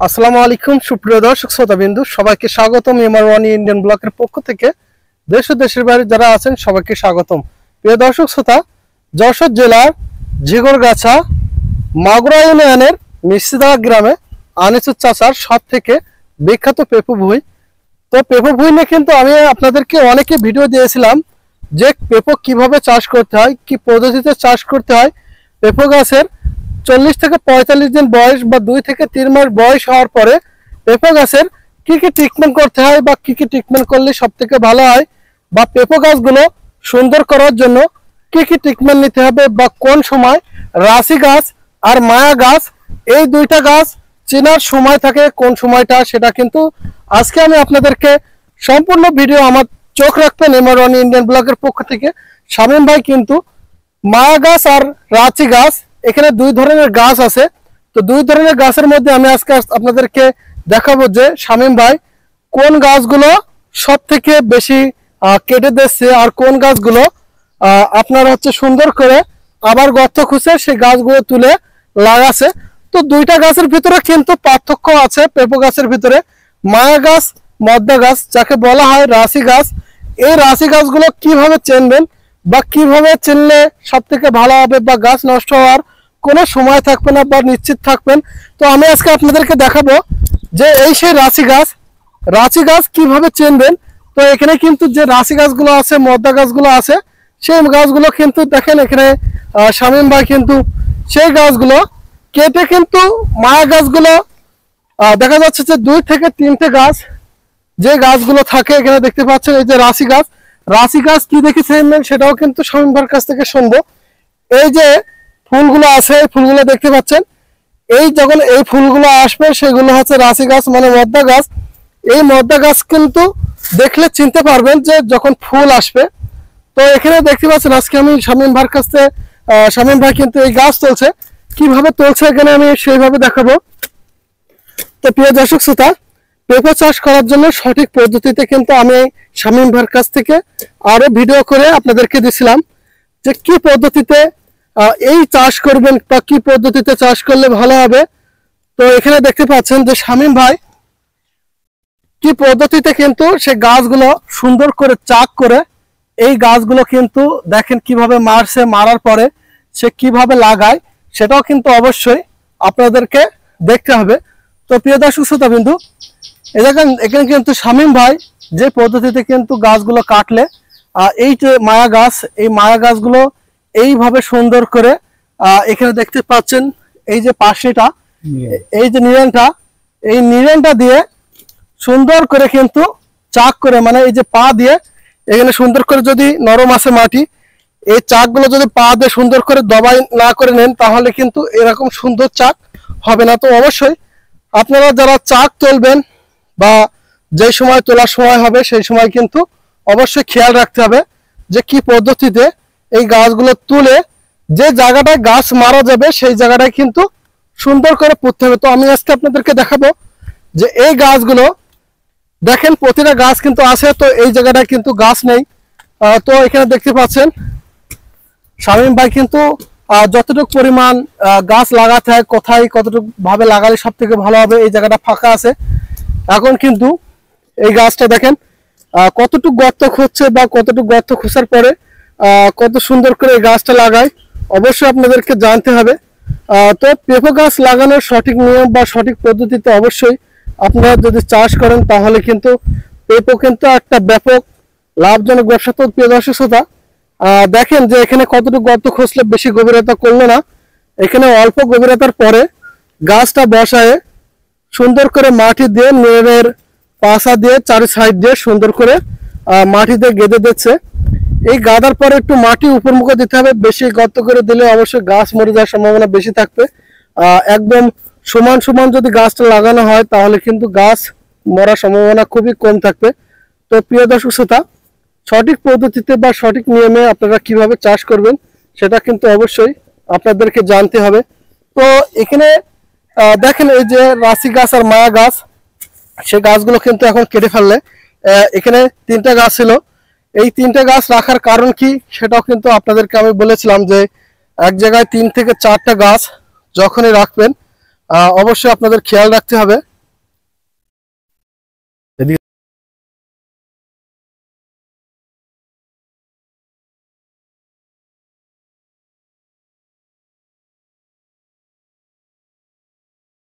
আসসালামু আলাইকুম সুপ্রিয় দর্শক শ্রোতাবিন্দু, সবাইকে স্বাগতম এমআর ওয়ান ইন্ডিয়ান ব্লকের পক্ষ থেকে। দেশ ও দেশের বাইরে যারা আছেন সবাইকে স্বাগতম। প্রিয় দর্শক শ্রোতা, যশোর জেলার ঝিগরগাছা মাগুরা ইউনিয়নের মিষ্টিদা গ্রামে আনিসুর চাচার সব থেকে বিখ্যাত পেঁপে ভুঁই। তো পেঁপে ভুঁই নিয়ে কিন্তু আমি আপনাদেরকে অনেকে ভিডিও দিয়েছিলাম যে পেঁপে কিভাবে চাষ করতে হয়, কি পদ্ধতিতে চাষ করতে হয়। পেঁপে গাছের 40 থেকে 45 দিন বয়স বা 2 থেকে 3 মাস বয়স হওয়ার পরে পেঁপে গাছের কি কি ট্রিটমেন্ট করতে হয় বা কি কি ট্রিটমেন্ট করলে সব থেকে ভালো হয়, বা পেঁপে গাছগুলো সুন্দর করার জন্য কি কি ট্রিটমেন্ট নিতে হবে, বা কোন সময় রাশি গাছ আর মায়া গাছ এই দুইটা গাছ চেনার সময় থাকে কোন সময়টা, সেটা কিন্তু আজকে আমি আপনাদেরকে সম্পূর্ণ ভিডিও আমার চোখ রাখবেন এমআর ওয়ান ইন্ডিয়ান ব্লকের পক্ষ থেকে। শামীম ভাই কিন্তু মায়া গাছ আর রাঁচি গাছ এখানে দুই ধরনের গাছ আছে। তো দুই ধরনের গাছের মধ্যে আমি আজকে আপনাদেরকে দেখাবো যে শামীম ভাই কোন গাছগুলো সব থেকে বেশি কেটে দিচ্ছে আর কোন গাছগুলো আপনার সুন্দর করে আবার গর্ত খুঁজে সেই গাছগুলো তুলে লাগাচ্ছে। তো দুইটা গাছের ভিতরে কিন্তু পার্থক্য আছে। পেঁপে গাছের ভিতরে মায়া গাছ, মদ্দা গাছ যাকে বলা হয় রাশি গাছ, এই রাশি গাছগুলো কিভাবে চিনবেন বা কিভাবে চিনলে সব থেকে ভালো হবে বা গাছ নষ্ট হওয়ার কোনো সময় থাকবে না বা নিশ্চিত থাকবেন। তো আমি আজকে আপনাদেরকে দেখাবো যে এই সেই রাশি গাছ কিভাবে চিনবেন। তো এখানে কিন্তু যে রাশি গাছগুলো আছে, মদ্দা গাছগুলো আছে, সেই গাছগুলো কিন্তু দেখেন এখানে শামীম ভাই কিন্তু সেই গাছগুলো কেটে কিন্তু মায়া গাছগুলো দেখা যাচ্ছে যে 2 থেকে 3টে গাছ যে গাছগুলো থাকে এখানে দেখতে পাচ্ছেন। এই যে রাশি গাছ কি দেখেছেন সেটাও কিন্তু শামীম ভাইয়ের কাছ থেকে শুনবো। এই যে ফুলগুলো আছে, এই ফুলগুলো দেখতে পাচ্ছেন, এই যখন এই ফুলগুলো আসবে সেগুলো হচ্ছে রাশি গাছ মানে মদ্দা গাছ। এই মদ্দা গাছ কিন্তু দেখলে চিনতে পারবেন যে যখন ফুল আসবে। তো এখানে দেখতে পাচ্ছেন আজকে আমি শামীম ভাইয়ের কাছে শামীম ভাই কিন্তু এই গাছ তুলছে, কিভাবে তুলছে এখানে আমি সেইভাবে দেখাবো। তো প্রিয় দর্শক শ্রোতা, পেঁপে চাষ করার জন্য সঠিক পদ্ধতিতে কিন্তু আমি শামীম ভাইয়ের কাছ থেকে আরো ভিডিও করে আপনাদেরকে দিছিলাম যে কি পদ্ধতিতে এই চাষ করবেন বা কি পদ্ধতিতে চাষ করলে ভালো হবে। তো এখানে দেখতে পাচ্ছেন যে শামীম ভাই কি পদ্ধতিতে কিন্তু সে গাছগুলো সুন্দর করে চাক করে এই গাছগুলো কিন্তু দেখেন কিভাবে মারছে, মারার পরে সে কিভাবে লাগায় সেটাও কিন্তু অবশ্যই আপনাদেরকে দেখতে হবে। তো প্রিয় দর্শক শ্রোতা বিন্দু, এখানে কিন্তু শামীম ভাই যে পদ্ধতিতে কিন্তু গাছগুলো কাটলে এই যে মায়া গাছ, এই মায়া গাছগুলো এইভাবে সুন্দর করে এখানে দেখতে পাচ্ছেন এই যে পাশেটা, এই যে নিরেনটা দিয়ে সুন্দর করে কিন্তু চাক করে মানে এই যে পা দিয়ে এখানে সুন্দর করে যদি নরম আছে মাটি, এই চাকগুলো যদি পা দিয়ে সুন্দর করে দবাই না করে নেন তাহলে কিন্তু এরকম সুন্দর চাক হবে না। তো অবশ্যই আপনারা যারা চাক তুলবেন বা যে সময় তোলার সময় হবে সেই সময় কিন্তু অবশ্যই খেয়াল রাখতে হবে যে কি পদ্ধতিতে এই গাছগুলো তুলে যে জায়গাটায় গাছ মারা যাবে সেই জায়গাটায় কিন্তু সুন্দর করে পুঁততে হবে। তো আমি আজকে আপনাদেরকে দেখাবো যে এই গাছগুলো দেখেন প্রতিটা গাছ কিন্তু আছে, তো এই জায়গাটায় কিন্তু গাছ নেই। তো এখানে দেখতে পাচ্ছেন শামীম ভাই কিন্তু যতটুকু পরিমাণ গাছ লাগাতে হয়, কোথায় কতটুকু ভাবে লাগালে সব থেকে ভালো হবে, এই জায়গাটা ফাঁকা আছে। এখন কিন্তু এই গাছটা দেখেন কতটুকু গর্ত খুঁজছে বা কতটুকু গর্ত খোঁজার পরে কত সুন্দর করে এই গাছটা লাগায় অবশ্যই আপনাদেরকে জানতে হবে। তো পেঁপে গাছ লাগানোর সঠিক নিয়ম বা সঠিক পদ্ধতিতে অবশ্যই আপনারা যদি চাষ করেন তাহলে কিন্তু পেঁপে কিন্তু একটা ব্যাপক লাভজনক ব্যবসা। তো প্রিয় দর্শক শ্রোতা, দেখেন যে এখানে কতটুকু গর্ত খুঁজলে বেশি গভীরতা করলো না, এখানে অল্প গভীরতার পরে গাছটা বসায় সুন্দর করে মাটি দিয়ে নেড়ের পাশা দিয়ে চারি সাইড দিয়ে সুন্দর করে মাটিতে গেঁথে দিচ্ছে। এই গাদার পরে একটু মাটি উপরমুখে দিতে হবে, বেশি গর্ত করে দিলে অবশ্যই গাছ মরে যাওয়ার সম্ভাবনা বেশি থাকবে। একদম সমান যদি গাছটা লাগানো হয় তাহলে কিন্তু গাছ মরার সম্ভাবনা খুবই কম থাকবে। তো প্রিয় দর্শক শ্রোতা, সঠিক পদ্ধতিতে বা সঠিক নিয়মে আপনারা কিভাবে চাষ করবেন সেটা কিন্তু অবশ্যই আপনাদেরকে জানতে হবে। তো এখানে দেখেন এই যে রাশি গাছ আর মায়া গাছ, সেই গাছগুলো কিন্তু এখন কেটে ফেললে। এখানে 3টা গাছ ছিল, এই 3টে গাছ রাখার কারণ কি সেটাও কিন্তু আপনাদেরকে আমি বলেছিলাম যে এক জায়গায় 3 থেকে 4টা গাছ যখনই রাখবেন অবশ্যই আপনাদের খেয়াল রাখতে হবে